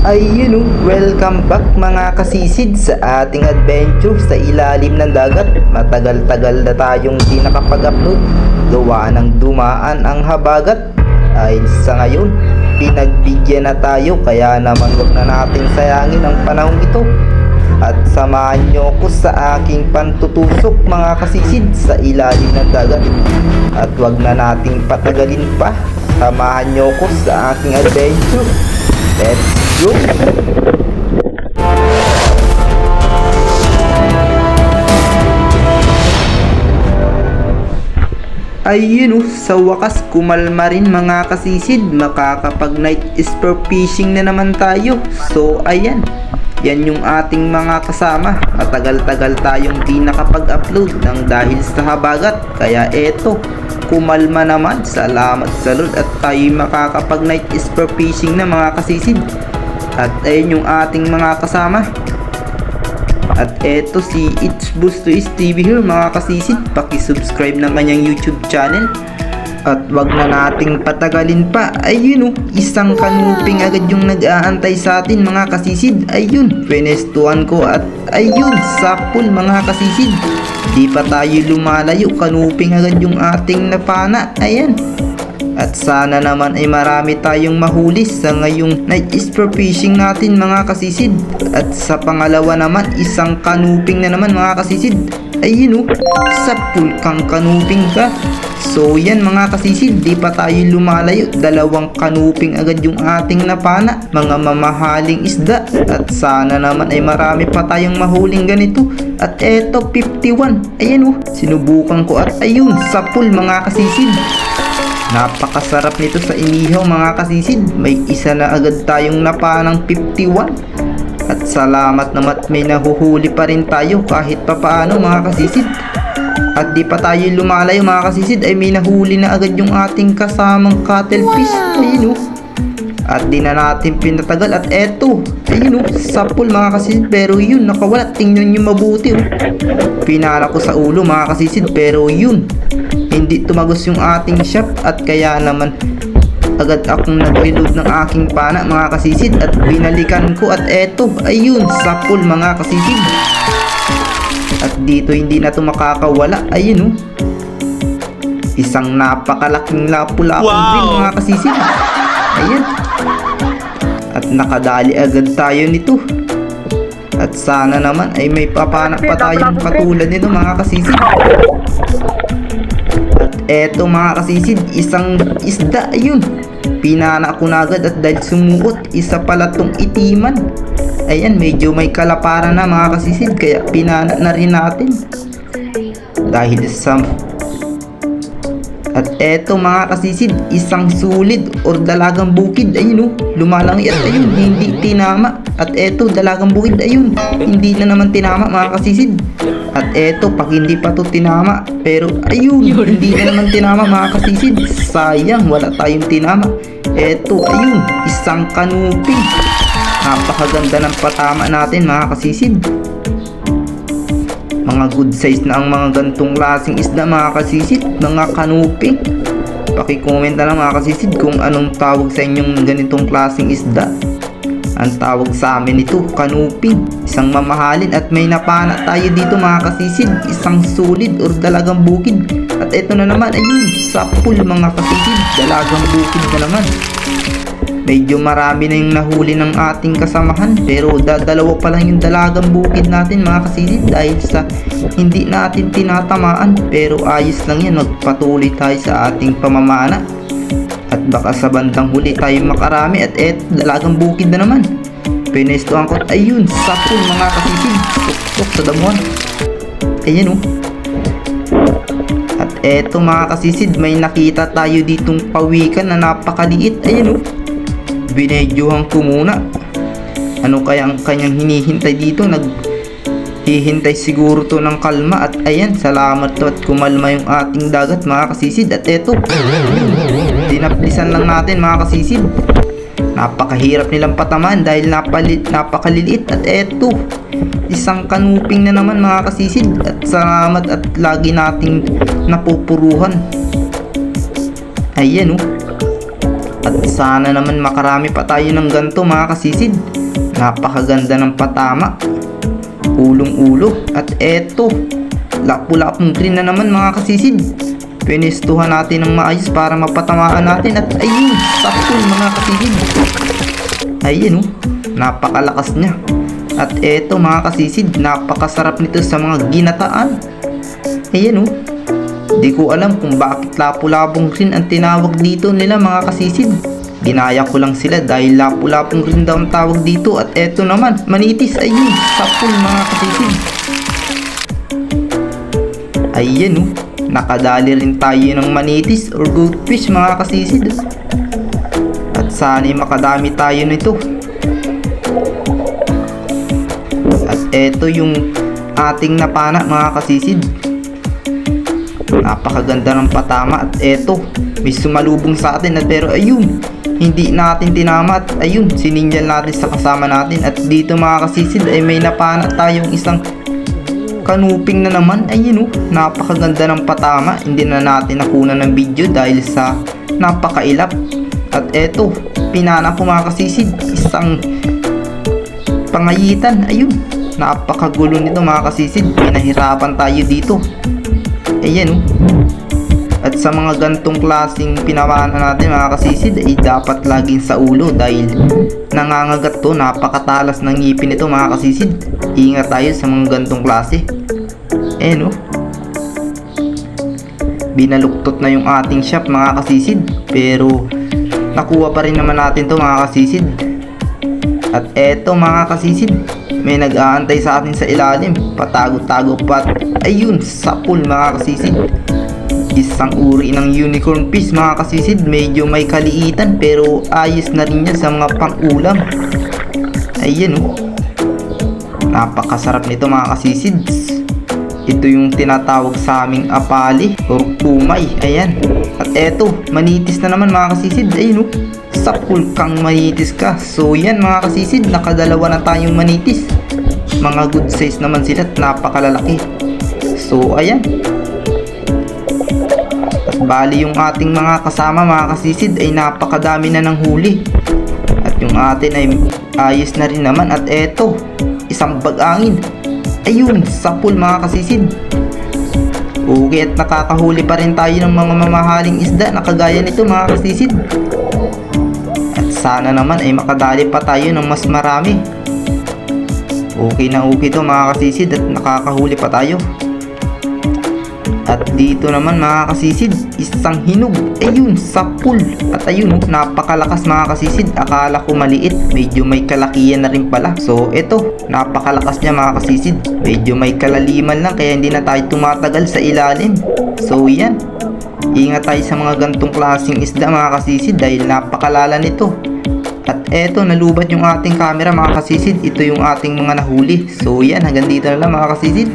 Ayun welcome back mga kasisid sa ating adventure sa ilalim ng dagat. Matagal-tagal na tayong di nakapag-upload gawa ng dumaan ang habagat. Ay sa ngayon, pinagbigyan na tayo, kaya naman wag na nating sayangin ang panahong ito. At samahan nyo ko sa aking pantutusok mga kasisid sa ilalim ng dagat. At wag na nating patagalin pa, samahan nyo ko sa aking adventure. Let's go! Ayun sa wakas kumalma rin mga kasisid, makakapag night spear fishing na naman tayo. So ayan, yan yung ating mga kasama. Matagal-tagal tayong di nakapag-upload ng dahil sa habagat, kaya eto, kumalma naman. Salamat sa Lord at tayo makakapag night spear fishing na mga kasisid. At ayun yung ating mga kasama. At eto si It's Boost to Is TV here mga kasisid. Paki-subscribe ng kanyang YouTube channel. At wag na nating patagalin pa. Ayun isang kanuping agad yung nag-aantay sa atin mga kasisid. Ayun, pinestuhan ko at ayun, sapul mga kasisid. Di pa tayo lumalayo, kanuping agad yung ating napana. Ayan. At sana naman ay marami tayong mahuli sa ngayong night spear fishing natin mga kasisid. At sa pangalawa naman, isang kanuping na naman mga kasisid. Ayun sapul kang kanuping ka. So yan mga kasisid, di pa tayo lumalayo, dalawang kanuping agad yung ating napana, mga mamahaling isda. At sana naman ay marami pa tayong mahuling ganito. At eto 51, ayan sinubukan ko at ayun, sapul mga kasisid. Napakasarap nito sa inihaw mga kasisid. May isa na agad tayong napanang 51. At salamat naman may nahuhuli pa rin tayo kahit papaano mga kasisid. At di pa tayo lumalayo mga kasisid ay may nahuli na agad yung ating kasamang cuttlefish. Ayun at di na natin pinatagal at eto, ayun sapul mga kasisid, pero yun nakawala. Tingnan nyo mabuti pinara ko sa ulo mga kasisid, pero yun hindi tumagos yung ating shop. At kaya naman agad akong nag-reload ng aking pana mga kasisid at binalikan ko at eto, ayun sapul mga kasisid. At dito hindi na ito makakawala. Ayun isang napakalaking lapu-lapong din mga kasisid. Ayun. At nakadali agad tayo nito. At sana naman ay may papanak pa tayong katulad nito mga kasisid. At eto mga kasisid, isang isda. Ayun, pinana ko na agad at dahil sumuot, isa pala tong itiman. Ayan, medyo may kalaparan na mga kasisid, kaya pinana na rin natin dahil sa. At eto mga kasisid, isang sulid or dalagang bukid. Ayun lumalangi at ayun, hindi tinama. At eto dalagang bukid, ayun, hindi na naman tinama mga kasisid. At eto, pag hindi pa to tinama, pero ayun, hindi na naman tinama mga kasisid. Sayang, wala tayong tinama. Eto, ayun, isang kanuping. Napakaganda ng patama natin mga kasisid. Mga good size na ang mga gantong klaseng isda mga kasisid, mga kanuping. Paki-comment na lang mga kasisid kung anong tawag sa inyong ganitong klaseng isda. Ang tawag sa amin ito, kanuping. Isang mamahalin at may napana tayo dito mga kasisid, isang solid or dalagang bukid. At ito na naman, ayun, sapul mga kasisid, dalagang bukid na naman. Medyo marami na yung nahuli ng ating kasamahan, pero dalawa pa lang yung dalagang bukid natin mga kasisid dahil sa hindi natin tinatamaan. Pero ayos lang yan, magpatuloy tayo sa ating pamamana. At baka sa bandang huli tayo makarami. At dalagang bukid na naman. Pinestuhan ko, ayun, sapul mga kasisid, tuk sa damuhan. Ayan At eto mga kasisid, may nakita tayo ditong pawikan na napakaliit. Ayan binedyohan ko muna. Ano kaya ang kanyang hinihintay dito? Naghihintay siguro to ng kalma. At ayan, salamat to at kumalma yung ating dagat mga kasisid. At eto, dinaplisan lang natin mga kasisid. Napakahirap nilang patamaan dahil napakaliliit. At eto, isang kanuping na naman mga kasisid. At salamat at lagi nating napupuruhan. Ayan At sana naman makarami pa tayo ng ganto mga kasisid. Napakaganda ng patama. Ulong-ulo. At eto, lapu-lapong green na naman mga kasisid. Pinestuhan natin ng maayos para mapatamaan natin. At ayun, sakto mga kasisid. Ayun oh, napakalakas niya. At eto mga kasisid, napakasarap nito sa mga ginataan. Ayan oh, di ko alam kung bakit lapu-lapong green ang tinawag dito nila mga kasisid. Ginaya ko lang sila dahil lapu-lapong green daw ang tawag dito. At eto naman, manitis. Ayun, sapul mga kasisid. Ayan oh, nakadali rin tayo ng manitis or goldfish mga kasisid. At sana'y makadami tayo nito. At eto yung ating napana mga kasisid. Napakaganda ng patama. At eto, may sumalubong sa atin. At pero ayun, hindi natin tinama. At ayun, sininjal natin sa kasama natin. At dito mga kasisid ay may napana tayong isang kanuping na naman. Ayun oh, napakaganda ng patama. Hindi na natin nakunan ng video dahil sa napakailap. At eto, pinana ko mga kasisid, isang pangayitan. Ayun, napakagulo nito mga kasisid. Pinahirapan tayo dito. Ayan oh. At sa mga gantong klaseng pinamana natin mga kasisid ay dapat laging sa ulo dahil nangangagat to. Napakatalas ng ngipin nito mga kasisid. Ingat tayo sa mga gantong klase. Ayan oh, binaluktot na yung ating shop mga kasisid, pero nakuha pa rin naman natin to mga kasisid. At eto mga kasisid, may nag-aantay sa atin sa ilalim. Patago-tago pa. Ayun, sapul mga kasisid. Isang uri ng unicorn fish mga kasisid. Medyo may kaliitan pero ayos na rin yan sa mga pang-ulam. Ayan oh, napakasarap nito mga kasisid. Ito yung tinatawag sa aming apali or kumay. Ayan. At eto, manitis na naman mga kasisid. Ayun oh, sapul kang manitis ka. So yan mga kasisid, nakadalawa na tayong manitis. Mga good size naman sila at napakalalaki. So ayan. At bali yung ating mga kasama mga kasisid ay napakadami na ng huli. At yung atin ay ayos na rin naman. At eto, isang bag-angin. Ayun, sapul mga kasisid. Okay, at nakakahuli pa rin tayo ng mga mamahaling isda na kagaya nito mga kasisid. At sana naman ay makadali pa tayo ng mas marami. Okay na okay to mga kasisid at nakakahuli pa tayo. At dito naman mga kasisid, isang hinog. Ayun, sapul. At ayun, napakalakas mga kasisid. Akala ko maliit, medyo may kalakihan na rin pala. So eto, napakalakas niya mga kasisid. Medyo may kalaliman lang kaya hindi na tayo tumatagal sa ilalim. So yan, ingat tayo sa mga gantong klaseng isda mga kasisid dahil napakalala nito. At eto, nalubat yung ating camera mga kasisid. Ito yung ating mga nahuli. So yan, hanggang dito na lang mga kasisid.